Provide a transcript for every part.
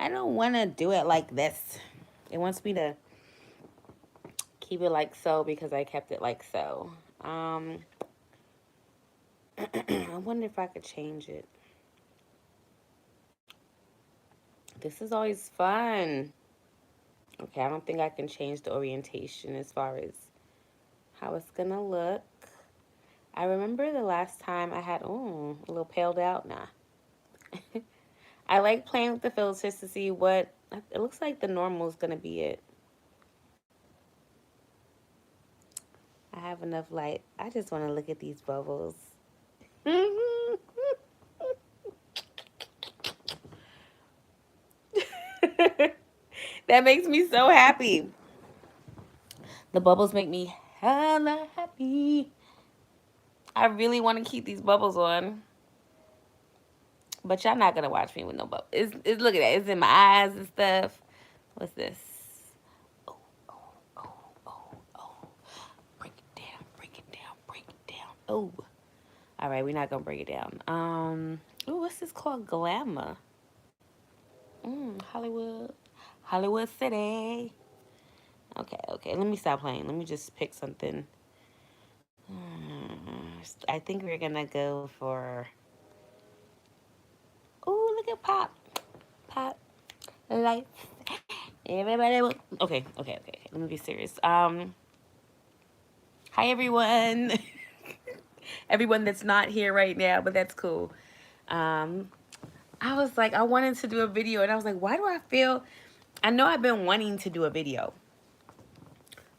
I don't want to do it like this. It wants me to keep it like so because I kept it like so. I wonder if I could change it. This is always fun. Okay, I don't think I can change the orientation as far as how it's gonna look. I remember the last time I had, a little paled out. Nah. I like playing with the filters to see what, it looks like the normal is gonna be it. I have enough light. I just want to look at these bubbles. That makes me so happy. The bubbles make me hella happy. I really want to keep these bubbles on. But y'all not gonna watch me with no bubbles. It's look at that. It's in my eyes and stuff. What's this? Oh, oh, oh, oh, oh. Break it down, break it down, break it down. Oh. Alright, we're not gonna break it down. What's this called? Glamour. Hollywood. Hollywood City. Okay, okay. Let me stop playing. Let me just pick something. I think we're gonna go for. Oh, look at Pop. Pop. Life. Everybody. Okay. Let me be serious. Hi everyone. Everyone that's not here right now, but that's cool. Um, I was like, I wanted to do a video, and I was like, why do I feel? I know I've been wanting to do a video,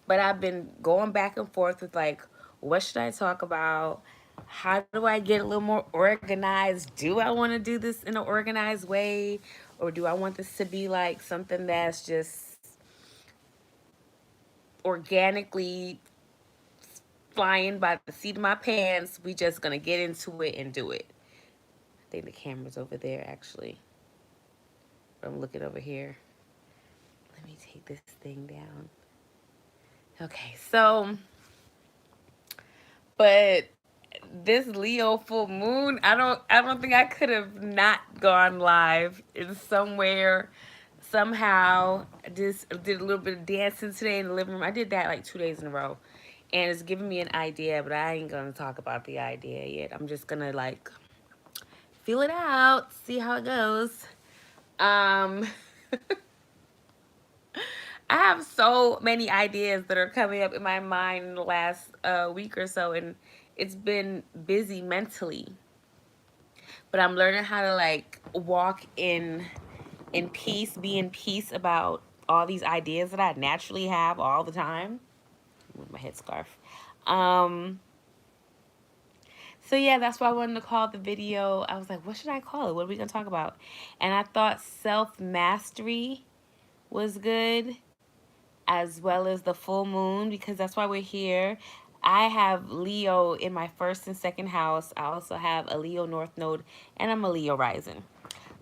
but I've been going back and forth with like, what should I talk about? How do I get a little more organized? Do I want to do this in an organized way? Or do I want this to be like something that's just organically flying by the seat of my pants? We just going to get into it and do it. I think the camera's over there actually. I'm looking over here. Let me take this thing down. Okay, so, but this Leo full moon, I don't think I could have not gone live in somewhere somehow. I just did a little bit of dancing today in the living room. I did that like 2 days in a row. And it's giving me an idea, but I ain't gonna talk about the idea yet. I'm just gonna like feel it out, see how it goes. Um I have so many ideas that are coming up in my mind in the last week or so, and it's been busy mentally. But I'm learning how to like walk in peace, be in peace about all these ideas that I naturally have all the time. With my headscarf. Um, so yeah, that's why I wanted to call the video. I was like, what should I call it? What are we gonna talk about? And I thought self mastery was good, as well as the full moon, because that's why we're here. I have Leo in my first and second house. I also have a Leo North Node, and I'm a Leo rising.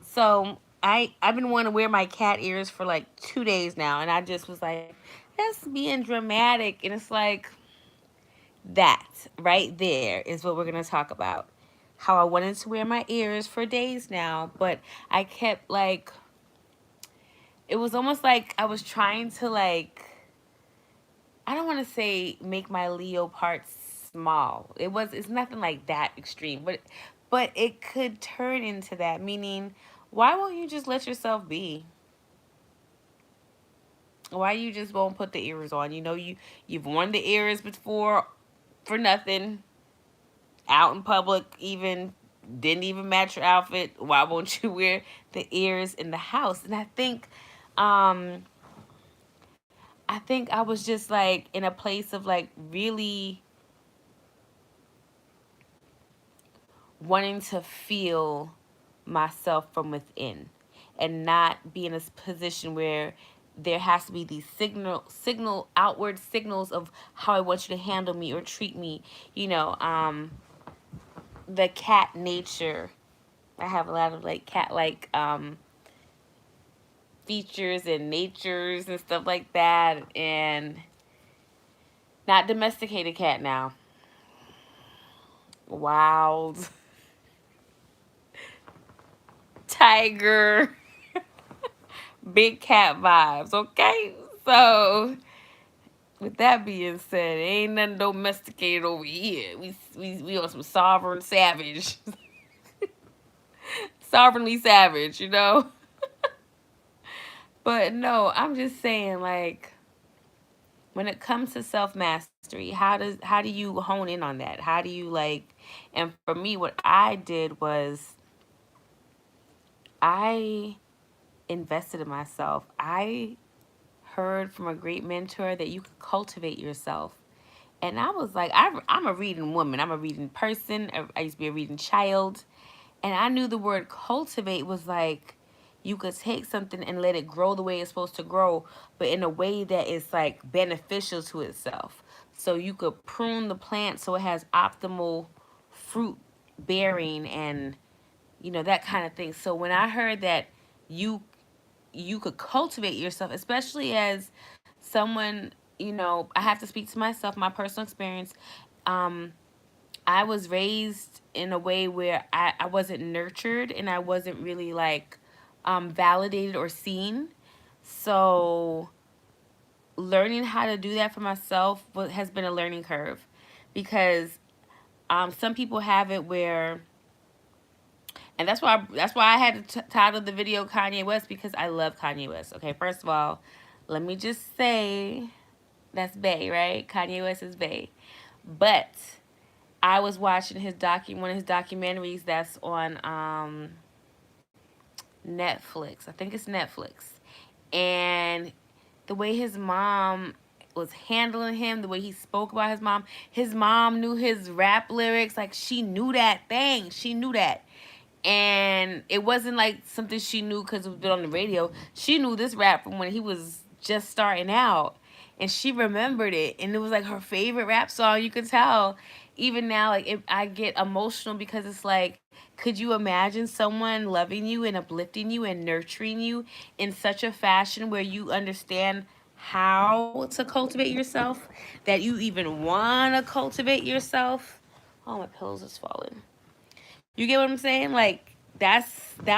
So I've been wanting to wear my cat ears for like 2 days now, and I just was like, that's being dramatic, and it's like that right there is what we're gonna talk about. How I wanted to wear my ears for days now, but I kept like, it was almost like I was trying to like, I don't want to say make my Leo parts small. It's nothing like that extreme, but it could turn into that, meaning why won't you just let yourself be? Why you just won't put the ears on? You know you've worn the ears before for nothing out in public, even didn't even match your outfit. Why won't you wear the ears in the house? And um I think I was just like in a place of like really wanting to feel myself from within and not be in a position where there has to be these signal outward signals of how I want you to handle me or treat me. You know, the cat nature. I have a lot of like cat like features and natures and stuff like that, and not domesticated cat now. Wild tiger. Big cat vibes, okay? So, with that being said, ain't nothing domesticated over here. We on some sovereign savage, sovereignly savage, you know. But no, I'm just saying, like, when it comes to self mastery, how do you hone in on that? How do you like? And for me, what I did was I invested in myself. I heard from a great mentor that you could cultivate yourself. And I was like, I'm a reading woman. I'm a reading person. I used to be a reading child. And I knew the word cultivate was like you could take something and let it grow the way it's supposed to grow, but in a way that is like beneficial to itself. So you could prune the plant so it has optimal fruit bearing and that kind of thing. So when I heard that you you could cultivate yourself, especially as someone, I have to speak to myself, my personal experience. Um, I was raised in a way where I wasn't nurtured and I wasn't really like validated or seen. So learning how to do that for myself has been a learning curve because some people have it where, and that's why I had to title the video Kanye West, because I love Kanye West. Okay, first of all, let me just say that's Bay, right? Kanye West is Bay. But I was watching one of his documentaries that's on Netflix. I think it's Netflix. And the way his mom was handling him, the way he spoke about his mom knew his rap lyrics. Like, she knew that thing. She knew that. And it wasn't like something she knew because it was been on the radio. She knew this rap from when he was just starting out, and she remembered it, and it was like her favorite rap song. You could tell. Even now, like I get emotional because it's like, could you imagine someone loving you and uplifting you and nurturing you in such a fashion where you understand how to cultivate yourself, that you even want to cultivate yourself? Oh, my pillows is falling. You get what I'm saying? Like, that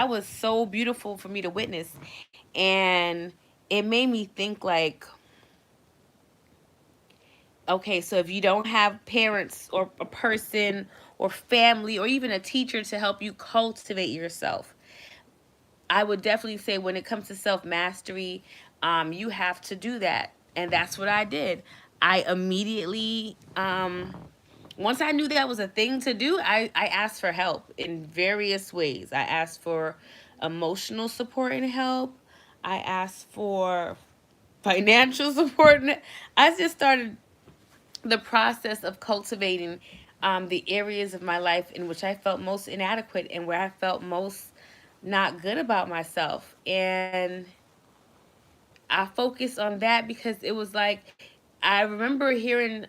was so beautiful for me to witness. And it made me think like, okay, so if you don't have parents or a person or family or even a teacher to help you cultivate yourself, I would definitely say when it comes to self mastery, you have to do that. And that's what I did. I immediately, once I knew that was a thing to do, I asked for help in various ways. I asked for emotional support and help. I asked for financial support. I just started the process of cultivating the areas of my life in which I felt most inadequate and where I felt most not good about myself. And I focused on that because it was like, I remember hearing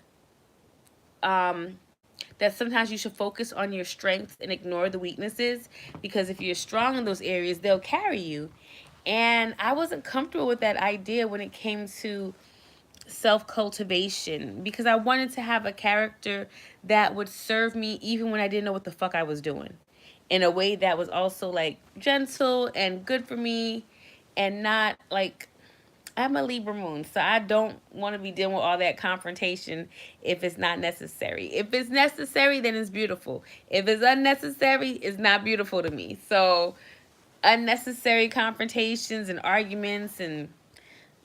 that sometimes you should focus on your strengths and ignore the weaknesses, because if you're strong in those areas, they'll carry you. And I wasn't comfortable with that idea when it came to self cultivation, because I wanted to have a character that would serve me even when I didn't know what the fuck I was doing, in a way that was also like gentle and good for me, and not like, I'm a Libra moon, so I don't want to be dealing with all that confrontation if it's not necessary. If it's necessary, then it's beautiful. If it's unnecessary, it's not beautiful to me. So, unnecessary confrontations and arguments and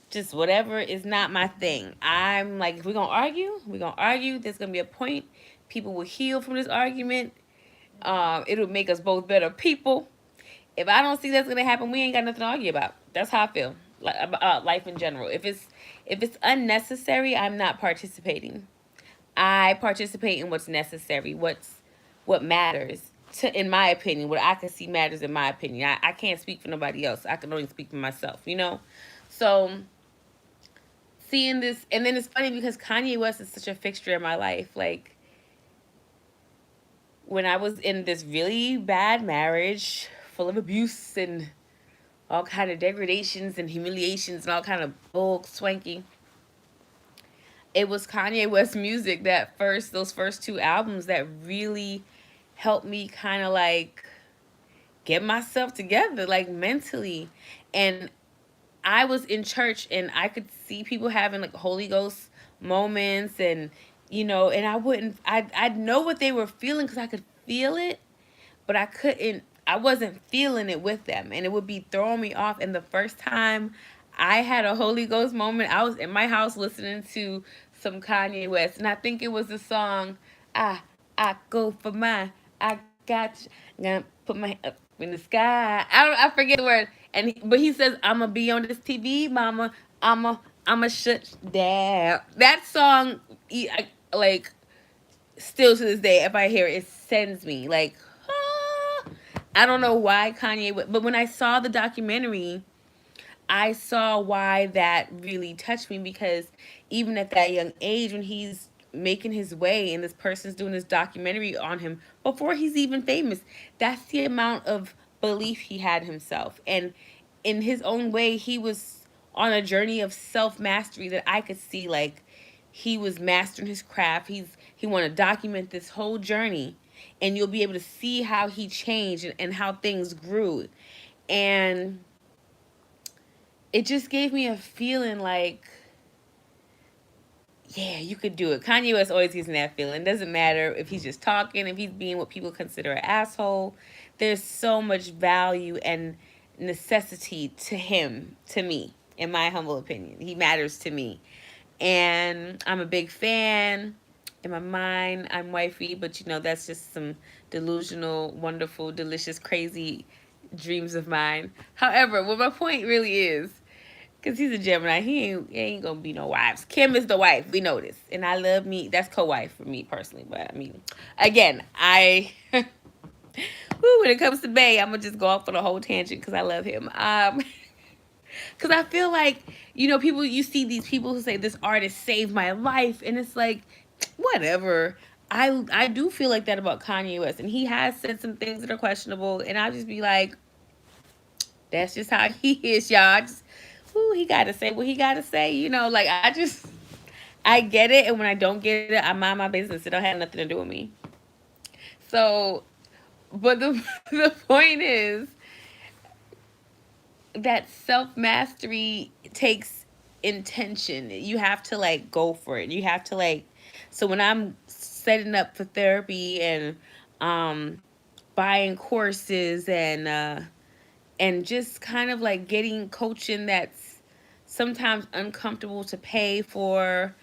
just whatever is not my thing. I'm like, if we're gonna argue, we're gonna argue. There's gonna be a point. People will heal from this argument. It'll make us both better people. If I don't see that's gonna happen, we ain't got nothing to argue about. That's how I feel. Like about life in general. If it's unnecessary, I'm not participating. I participate in what's necessary, what matters. In my opinion, what I can see matters in my opinion. I can't speak for nobody else. I can only speak for myself. So seeing this, and then it's funny because Kanye West is such a fixture in my life. Like, when I was in this really bad marriage full of abuse and all kind of degradations and humiliations and all kind of bull swanky, it was Kanye West music, those first two albums, that really helped me kind of like get myself together, like mentally. And I was in church and I could see people having like Holy Ghost moments, and and I'd know what they were feeling because I could feel it, but I wasn't feeling it with them, and it would be throwing me off. And the first time I had a Holy Ghost moment, I was in my house listening to some Kanye West, and I think it was the song I go for mine. I got you. Gonna put my up in the sky. I forget the word. But he says, "I'ma be on this TV, mama. I'ma shut down." That song, like, still to this day, if I hear it, it sends me like, ah. I don't know why but when I saw the documentary, I saw why that really touched me, because even at that young age, when he's making his way and this person's doing this documentary on him before he's even famous, that's the amount of belief he had in himself. And in his own way, he was on a journey of self mastery that I could see, like, he was mastering his craft. He wanted to document this whole journey, and you'll be able to see how he changed, and how things grew. And it just gave me a feeling like, yeah, you could do it. Kanye West always gives me that feeling. It doesn't matter if he's just talking, if he's being what people consider an asshole. There's so much value and necessity to him, to me, in my humble opinion. He matters to me. And I'm a big fan. In my mind, I'm wifey, but that's just some delusional, wonderful, delicious, crazy dreams of mine. However, what my point really is, because he's a Gemini, he ain't gonna be no wives. Kim is the wife. We know this, and I love me. That's co-wife for me personally. But I mean, again, when it comes to Bay, I'm gonna just go off on a whole tangent because I love him. Because I feel like, people, you see these people who say this artist saved my life, and it's like, whatever. I do feel like that about Kanye West, and he has said some things that are questionable, and I'll just be like, that's just how he is, y'all. He gotta say what he gotta say, like, I get it, and when I don't get it, I mind my business. It don't have nothing to do with me. So, but the the point is that self mastery takes intention. You have to, like, go for it. You have to, like, so when I'm setting up for therapy and um buying courses and just kind of like getting coaching that's sometimes uncomfortable to pay for,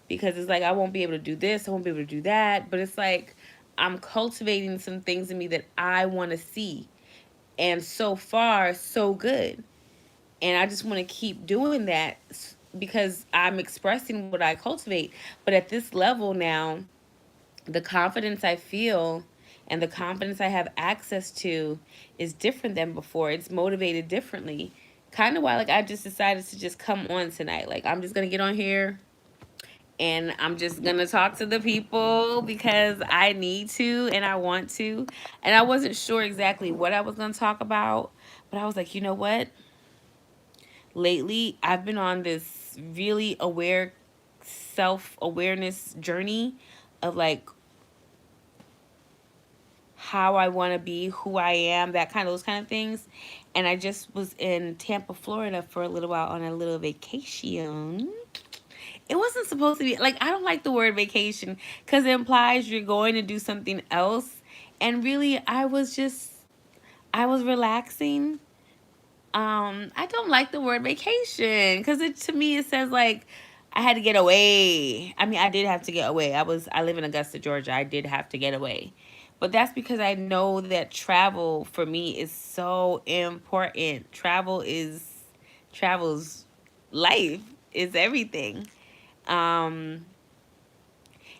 because it's like, I won't be able to do this, I won't be able to do that, but it's like I'm cultivating some things in me that I want to see. And so far, so good. And I just want to keep doing that because I'm expressing what I cultivate. But at this level now, the confidence I feel and the confidence I have access to is different than before. It's motivated differently. Kind of why, like, I just decided to just come on tonight. Like, I'm just gonna get on here and I'm just gonna talk to the people because I need to and I want to. And I wasn't sure exactly what I was gonna talk about, but I was like, you know what? Lately, I've been on this really aware self awareness journey of, like, how I want to be, who I am, those kind of things. And I just was in Tampa, Florida for a little while on a little vacation. It wasn't supposed to be like, I don't like the word vacation because it implies you're going to do something else. And really, I was relaxing. I don't like the word vacation because to me it says like I had to get away. I mean, I did have to get away. I live in Augusta, Georgia. I did have to get away. But that's because I know that travel for me is so important. Travel's life, is everything. Um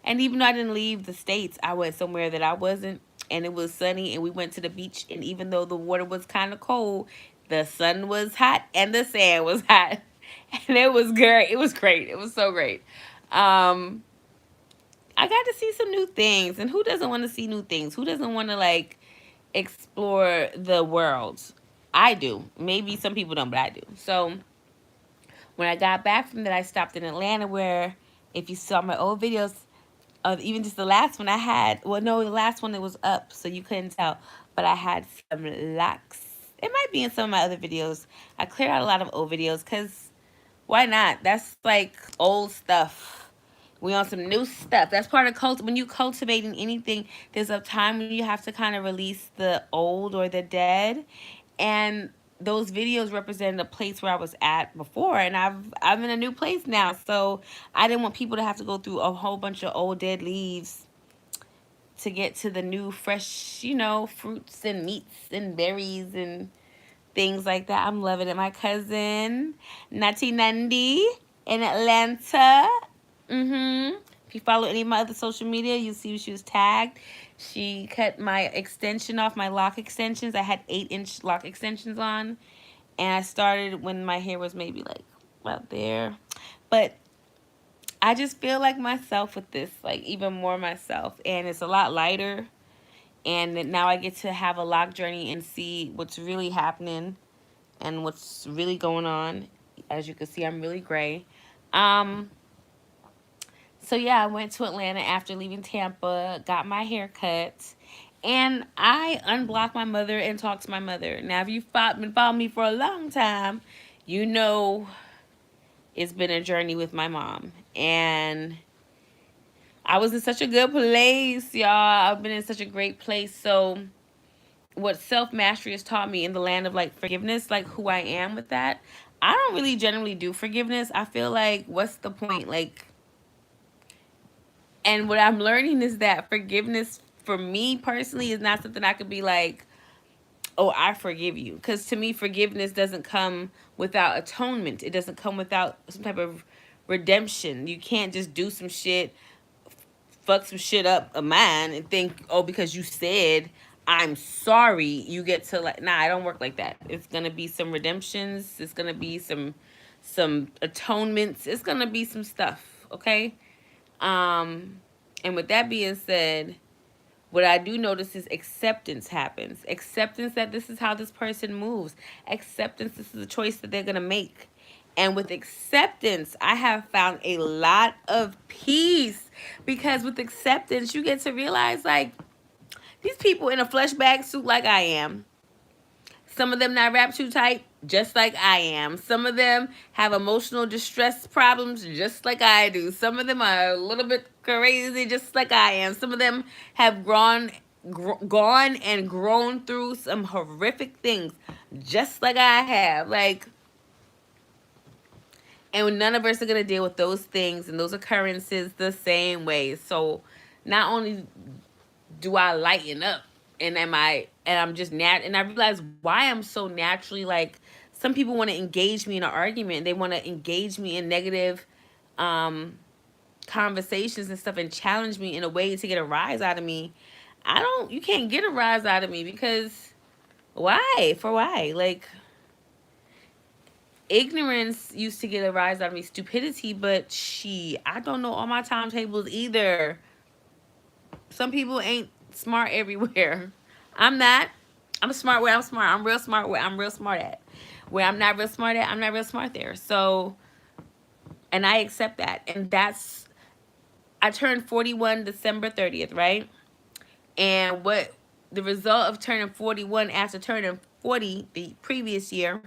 and even though I didn't leave the States, I went somewhere that I wasn't, and it was sunny, and we went to the beach. And even though the water was kind of cold, the sun was hot and the sand was hot. And it was great. It was great. It was so great. Um, I got to see some new things. And who doesn't want to see new things? Who doesn't want to, like, explore the world? I do. Maybe some people don't, but I do. So when I got back from that, I stopped in Atlanta, where, if you saw my old videos, even just the last one I had, well, no, the last one, it was up, so you couldn't tell, but I had some locks. It might be in some of my other videos. I cleared out a lot of old videos because why not? That's like old stuff. We on some new stuff. That's part of when you cultivating anything. There's a time when you have to kind of release the old or the dead, and those videos represent the place where I was at before, and I'm in a new place now. So I didn't want people to have to go through a whole bunch of old dead leaves to get to the new fresh, fruits and meats and berries and things like that. I'm loving it. My cousin, Nati Nandi in Atlanta. If you follow any of my other social media, you see she was tagged. She cut my extension off, my lock extensions. I had 8-inch lock extensions on. And I started when my hair was maybe like about there. But I just feel like myself with this, like even more myself. And it's a lot lighter. And now I get to have a lock journey and see what's really happening and what's really going on. As you can see, I'm really gray. Um, so yeah, I went to Atlanta after leaving Tampa, got my hair cut, and I unblocked my mother and talked to my mother. Now, if you've been following me for a long time, you know it's been a journey with my mom. And I was in such a good place, y'all. I've been in such a great place. So what self mastery has taught me in the land of like forgiveness, like who I am with that. I don't really generally do forgiveness. I feel like what's the point? Like, and what I'm learning is that forgiveness for me personally is not something I could be like, oh, I forgive you. Because to me, forgiveness doesn't come without atonement. It doesn't come without some type of redemption. You can't just do some shit, fuck some shit up of mine and think, oh, because you said I'm sorry, you get to like, nah, I don't work like that. It's gonna be some redemptions. It's gonna be some atonements. It's gonna be some stuff, okay? Um, and with that being said, what I do notice is acceptance happens. Acceptance that this is how this person moves. Acceptance this is a choice that they're gonna make. And with acceptance, I have found a lot of peace because with acceptance, you get to realize like these people in a flesh bag suit like I am. Some of them not wrapped too tight, just like I am. Some of them have emotional distress problems, just like I do. Some of them are a little bit crazy, just like I am. Some of them have gone and grown through some horrific things, just like I have. Like, and none of us are gonna deal with those things and those occurrences the same way. So, not only do I lighten up and I'm just and I realize why I'm so naturally like some people want to engage me in an argument. They want to engage me in negative um conversations and stuff and challenge me in a way to get a rise out of me. You can't get a rise out of me because why? For why? Like ignorance used to get a rise out of me, stupidity, but I don't know all my timetables either. Some people ain't smart everywhere. I'm not. I'm smart where I'm smart. I'm real smart where I'm real smart at. Where I'm not real smart at, I'm not real smart there. So, and I accept that. And I turned 41 December 30th, right? And what the result of turning 41 after turning 40 the previous year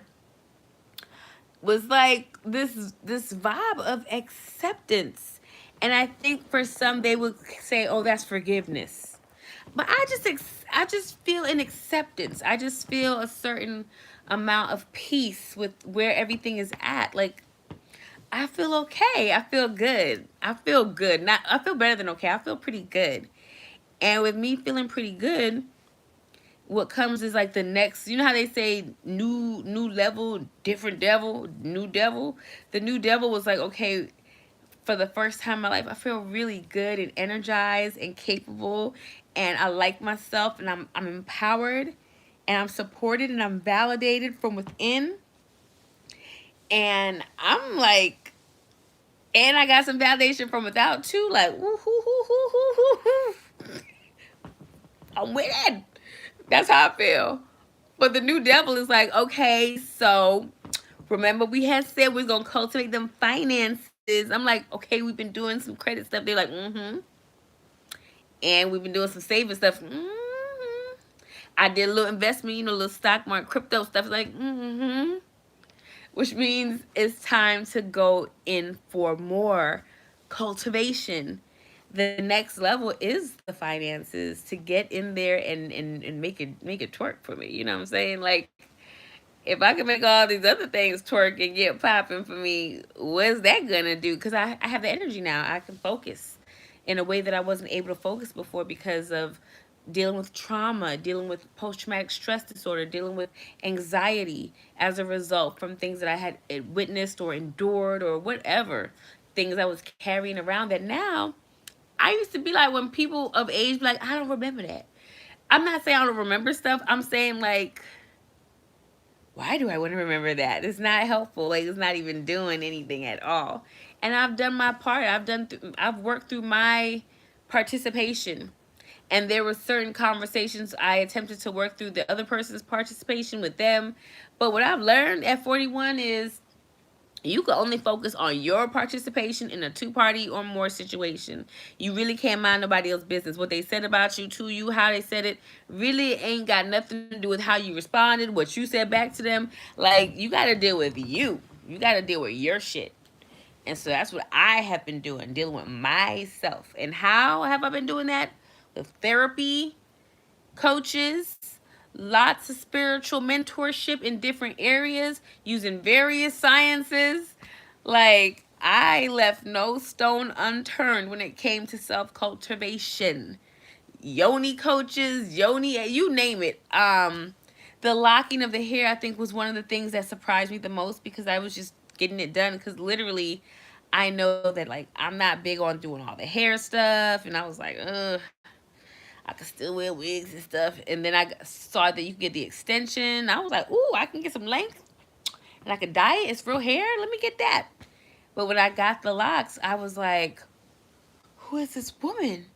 was like this vibe of acceptance. And I think for some they would say, "Oh, that's forgiveness." But I just feel an acceptance. I just feel a certain amount of peace with where everything is at. Like I feel okay. I feel good. I feel good. Not I feel better than okay. I feel pretty good. And with me feeling pretty good, what comes is like the next, you know how they say new level, different devil, new devil. The new devil was like, okay, for the first time in my life, I feel really good and energized and capable, and I like myself, and I'm empowered, and I'm supported, and I'm validated from within, and I'm like, and I got some validation from without too, like woo hoo hoo hoo hoo hoo hoo. I'm winning. That's how I feel. But the new devil is like, okay, so remember we had said we are gonna cultivate them finances. I'm like, okay, we've been doing some credit stuff. They're like, mm-hmm. And we've been doing some saving stuff. Mm-hmm. I did a little investment, a little stock market, crypto stuff. Like, which means it's time to go in for more cultivation. The next level is the finances to get in there and make it twerk for me. You know what I'm saying? Like, if I can make all these other things twerk and get popping for me, what's that gonna do? Because I have the energy now. I can focus in a way that I wasn't able to focus before because of dealing with trauma, dealing with post traumatic stress disorder, dealing with anxiety as a result from things that I had witnessed or endured or whatever things I was carrying around that now I used to be like when people of age be like, I don't remember that. I'm not saying I don't remember stuff. I'm saying like why do I want to remember that? It's not helpful. Like it's not even doing anything at all. And I've done my part. I've worked through my participation. And there were certain conversations I attempted to work through the other person's participation with them. But what I've learned at 41 is you can only focus on your participation in a two-party or more situation. You really can't mind nobody else's business. What they said about you to you, how they said it, really ain't got nothing to do with how you responded, what you said back to them. Like, you got to deal with you. You got to deal with your shit. And so that's what I have been doing, dealing with myself. And how have I been doing that? With therapy, coaches, lots of spiritual mentorship in different areas, using various sciences. Like, I left no stone unturned when it came to self cultivation. Yoni coaches, Yoni, you name it. The locking of the hair, I think, was one of the things that surprised me the most because I was just getting it done. Because literally, I know that like I'm not big on doing all the hair stuff, and I was like, ugh, I could still wear wigs and stuff. And then I saw that you could get the extension. I was like, ooh, I can get some length and I could dye it. It's real hair. Let me get that. But when I got the locks, I was like, who is this woman?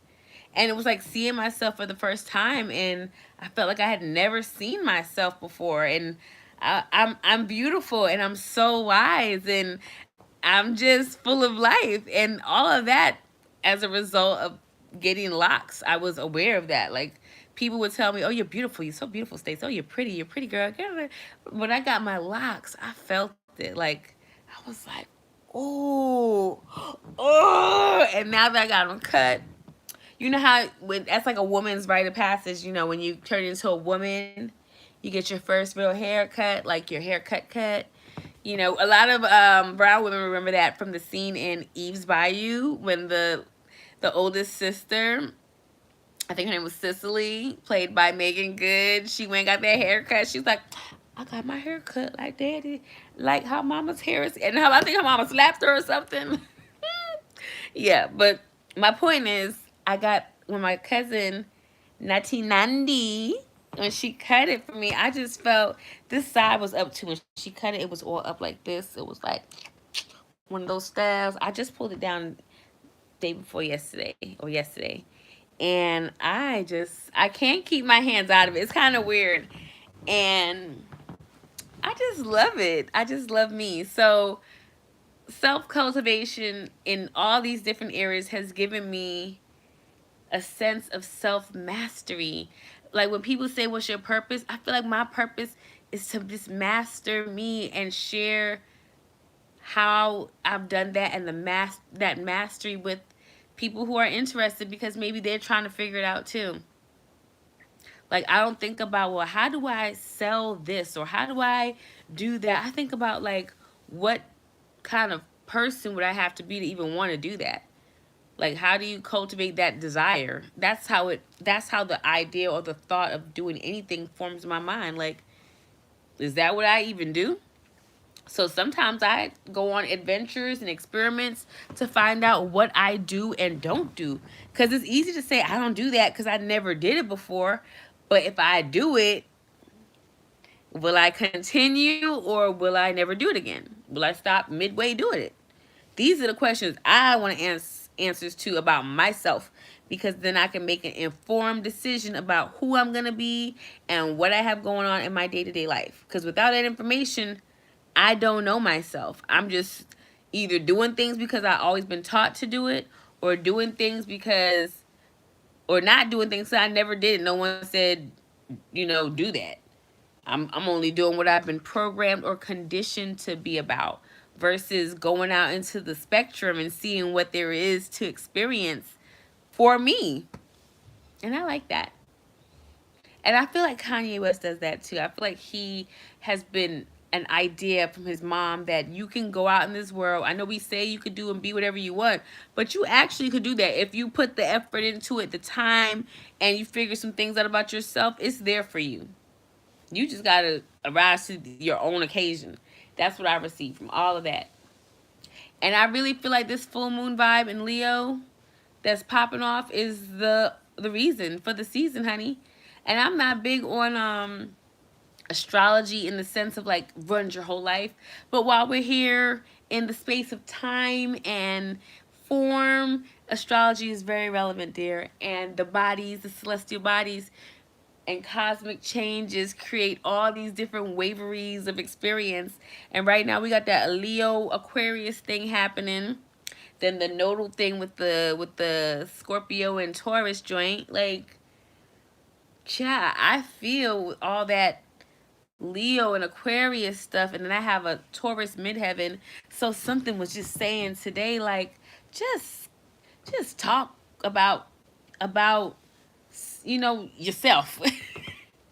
And it was like seeing myself for the first time, and I felt like I had never seen myself before. And I'm beautiful, and I'm so wise, and I'm just full of life, and all of that as a result of getting locks. I was aware of that. Like people would tell me, "Oh, you're beautiful. You're so beautiful, Stacey. Oh, you're pretty. You're pretty, girl." When I got my locks, I felt it. Like I was like, "Oh, oh!" And now that I got them cut, you know how when that's like a woman's rite of passage. You know, when you turn into a woman, you get your first real haircut, like your haircut cut. A lot of brown women remember that from the scene in Eve's Bayou when the oldest sister, I think her name was Cicely, played by Megan Good. She went and got that haircut. She's like, I got my hair cut like daddy, like how mama's hair is. And I think her mama slapped her or something. Yeah, but my point is, I got, when my cousin, Nati Nandi, when she cut it for me, I just felt this side was up too. When she cut it, it was all up like this. It was like one of those styles. I just pulled it down day before yesterday. And I can't keep my hands out of it. It's kind of weird. And I just love it. I just love me. So self cultivation in all these different areas has given me a sense of self mastery. Like when people say, what's your purpose? I feel like my purpose is to just master me and share how I've done that and that mastery with people who are interested because maybe they're trying to figure it out too. Like I don't think about, well, how do I sell this or how do I do that? I think about like what kind of person would I have to be to even want to do that? Like how do you cultivate that desire? That's how the idea or the thought of doing anything forms in my mind. Like, is that what I even do? So sometimes I go on adventures and experiments to find out what I do and don't do. Because it's easy to say I don't do that because I never did it before. But if I do it, will I continue or will I never do it again? Will I stop midway doing it? These are the questions I want to answers to about myself because then I can make an informed decision about who I'm going to be and what I have going on in my day-to-day life. Because without that information, I don't know myself. I'm just either doing things because I've always been taught to do it or doing things because or not doing things because I never did it. No one said do that. I'm only doing what I've been programmed or conditioned to be about versus going out into the spectrum and seeing what there is to experience for me. And I like that. And I feel like Kanye West does that too. I feel like he has been an idea from his mom that you can go out in this world. I know we say you could do and be whatever you want, but you actually could do that if you put the effort into it, the time, and you figure some things out about yourself. It's there for you. You just gotta arise to your own occasion. That's what I received from all of that. And I really feel like this full moon vibe in Leo that's popping off is the reason for the season, honey. And I'm not big on astrology in the sense of like runs your whole life. But while we're here in the space of time and form, astrology is very relevant there. And the bodies, the celestial bodies, and cosmic changes create all these different waveries of experience. And right now we got that Leo Aquarius thing happening. Then the nodal thing with the Scorpio and Taurus joint. Like, yeah, I feel all that Leo and Aquarius stuff, and then I have a Taurus midheaven. So something was just saying today, like, just just talk about yourself.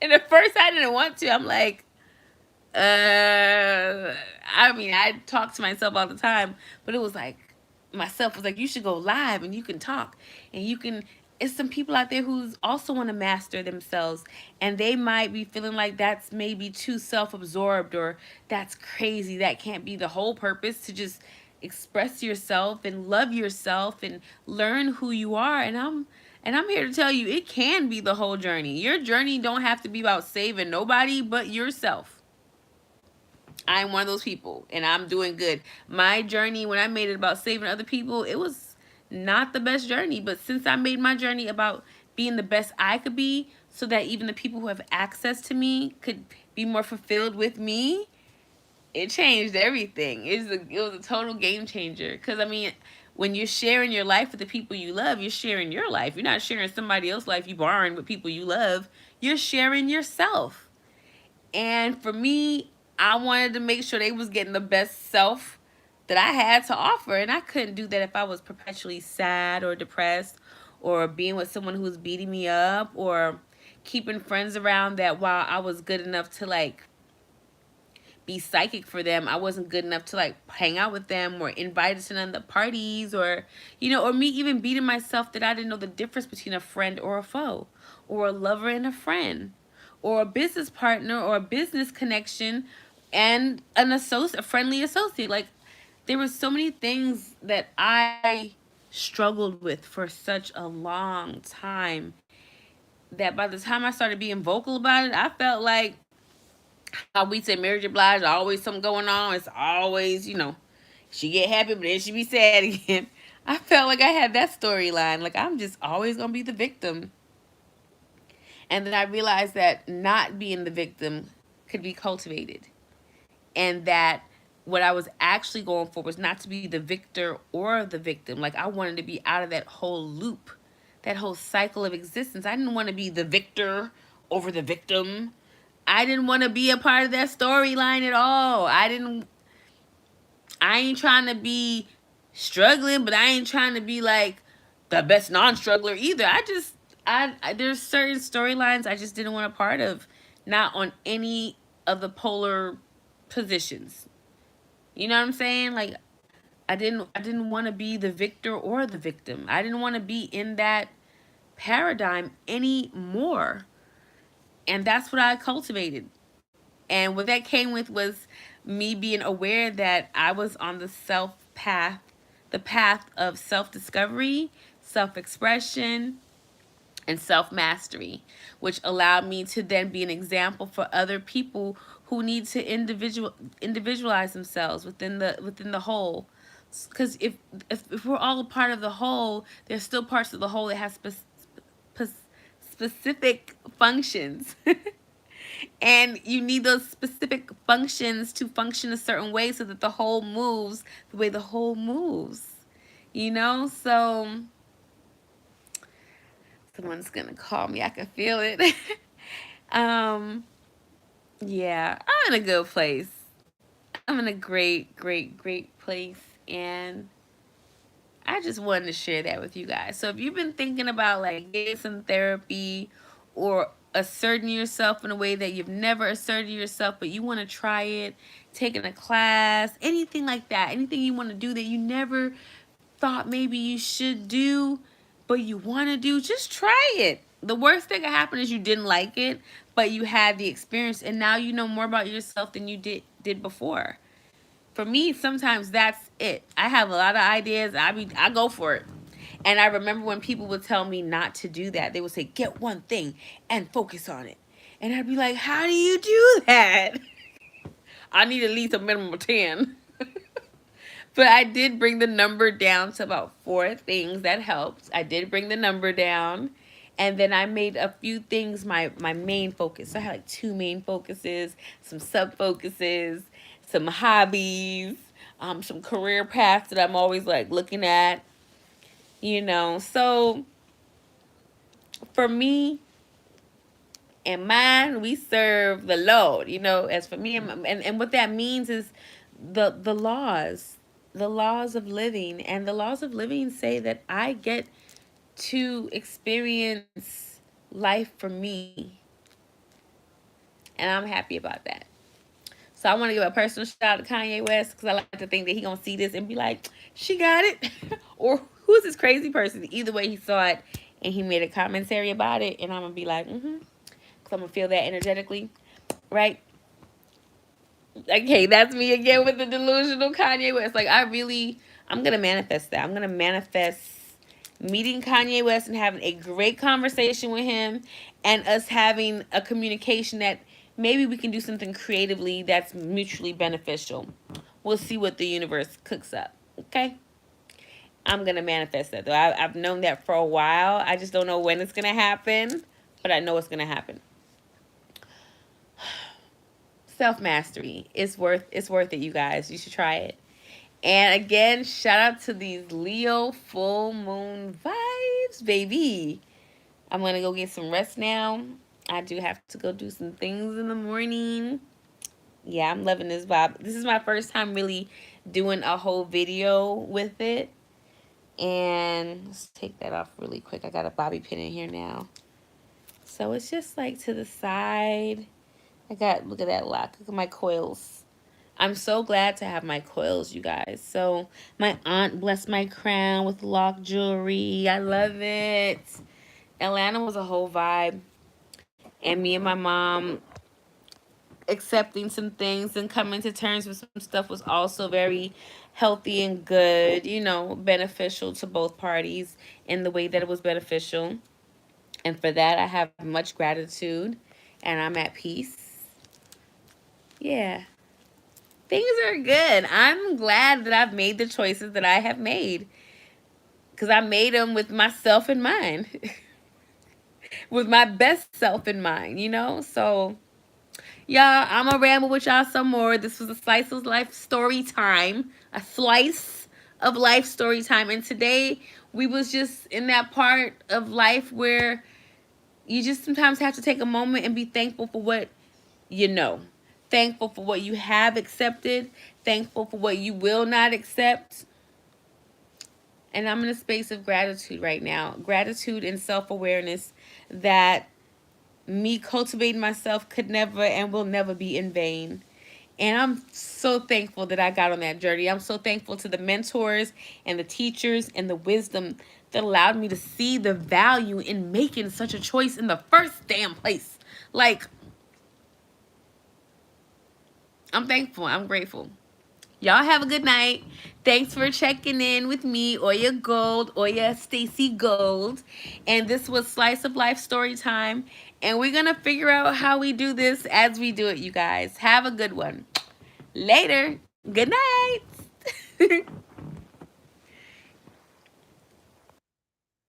And at first I didn't want to. I'm like, I mean, I talk to myself all the time, but it was like myself was like, you should go live and you can talk and you can. It's some people out there who's also want to master themselves, and they might be feeling like that's maybe too self-absorbed or that's crazy. That can't be the whole purpose to just express yourself and love yourself and learn who you are. And I'm here to tell you it can be the whole journey. Your journey don't have to be about saving nobody but yourself. I'm one of those people and I'm doing good. My journey, when I made it about saving other people, it was not the best journey. But since I made my journey about being the best I could be, so that even the people who have access to me could be more fulfilled with me, it changed everything. It was a total game changer. Because, I mean, when you're sharing your life with the people you love, you're sharing your life. You're not sharing somebody else's life you borrowing with people you love. You're sharing yourself. And for me, I wanted to make sure they was getting the best self that I had to offer. And I couldn't do that if I was perpetually sad or depressed or being with someone who was beating me up or keeping friends around that while I was good enough to like be psychic for them, I wasn't good enough to like hang out with them or invite us to none of the parties or me even beating myself that I didn't know the difference between a friend or a foe or a lover and a friend or a business partner or a business connection and a friendly associate. Like there were so many things that I struggled with for such a long time that by the time I started being vocal about it, I felt like how we say Mary J. Blige, always something going on. It's always, she get happy, but then she be sad again. I felt like I had that storyline. Like I'm just always gonna be the victim. And then I realized that not being the victim could be cultivated. And that what I was actually going for was not to be the victor or the victim. Like I wanted to be out of that whole loop, that whole cycle of existence. I didn't want to be the victor over the victim. I didn't want to be a part of that storyline at all. I ain't trying to be struggling, but I ain't trying to be like the best non-struggler either. I there's certain storylines I just didn't want a part of, not on any of the polar positions. You know what I'm saying? Like I didn't want to be the victor or the victim. I didn't want to be in that paradigm anymore. And that's what I cultivated. And what that came with was me being aware that I was on the path of self discovery, self expression, and self mastery, which allowed me to then be an example for other people who need to individualize themselves within the whole. Because if we're all a part of the whole, there's still parts of the whole that have specific functions. And you need those specific functions to function a certain way so that the whole moves the way the whole moves. So someone's gonna call me. I can feel it. Um, yeah, I'm in a good place. I'm in a great, great, great place, and I just wanted to share that with you guys. So if you've been thinking about like getting some therapy or asserting yourself in a way that you've never asserted yourself, but you want to try it, taking a class, anything like that, anything you want to do that you never thought maybe you should do, but you want to do, just try it. The worst thing that could happen is you didn't like it, but you had the experience, and now you know more about yourself than you did before. For me, sometimes that's it. I have a lot of ideas. I go for it. And I remember when people would tell me not to do that. They would say, "Get one thing and focus on it." And I'd be like, "How do you do that?" I need at least a minimum of 10. But I did bring the number down to about 4 things. That helped. I did bring the number down. And then I made a few things my main focus. So I had like 2 main focuses, some sub focuses, some hobbies, some career paths that I'm always like looking at, you know. So for me and mine, we serve the Lord, you know. As for me and what that means is the laws of living, and the laws of living say that I get to experience life for me, and I'm happy about that. So I want to give a personal shout out to Kanye West because I like to think that he gonna see this and be like, "She got it," or "Who's this crazy person?" Either way, he saw it and he made a commentary about it, and I'm gonna be like, "Mm-hmm," because I'm gonna feel that energetically, right? Okay, that's me again with the delusional Kanye West. Like I'm gonna manifest that. I'm gonna manifest meeting Kanye West and having a great conversation with him, and us having a communication that maybe we can do something creatively that's mutually beneficial. We'll see what the universe cooks up. Okay, I'm gonna manifest that though. I've known that for a while. I just don't know when it's gonna happen, but I know it's gonna happen. Self mastery. It's worth it, you guys. You should try it. And again, shout out to these Leo full moon vibes, baby. I'm gonna go get some rest now. I do have to go do some things in the morning. Yeah, I'm loving this vibe. This is my first time really doing a whole video with it. And let's take that off really quick. I got a bobby pin in here now. So it's just like to the side. Look at that lock. Look at my coils. I'm so glad to have my coils, you guys. So my aunt blessed my crown with lock jewelry. I love it. Atlanta was a whole vibe. And me and my mom accepting some things and coming to terms with some stuff was also very healthy and good, you know, beneficial to both parties in the way that it was beneficial. And for that, I have much gratitude and I'm at peace. Yeah. Things are good. I'm glad that I've made the choices that I have made because I made them with myself in mind, with my best self in mind, you know? So, y'all, I'm going to ramble with y'all some more. This was a slice of life story time, a slice of life story time. And today we was just in that part of life where you just sometimes have to take a moment and be thankful for what you know. Thankful for what you have accepted. Thankful for what you will not accept. And I'm in a space of gratitude right now. Gratitude and self-awareness that me cultivating myself could never and will never be in vain. And I'm so thankful that I got on that journey. I'm so thankful to the mentors and the teachers and the wisdom that allowed me to see the value in making such a choice in the first damn place. Like, I'm thankful. I'm grateful. Y'all have a good night. Thanks for checking in with me, Oya Gold, Oya Stacy Gold. And this was Slice of Life Story Time. And we're going to figure out how we do this as we do it, you guys. Have a good one. Later. Good night.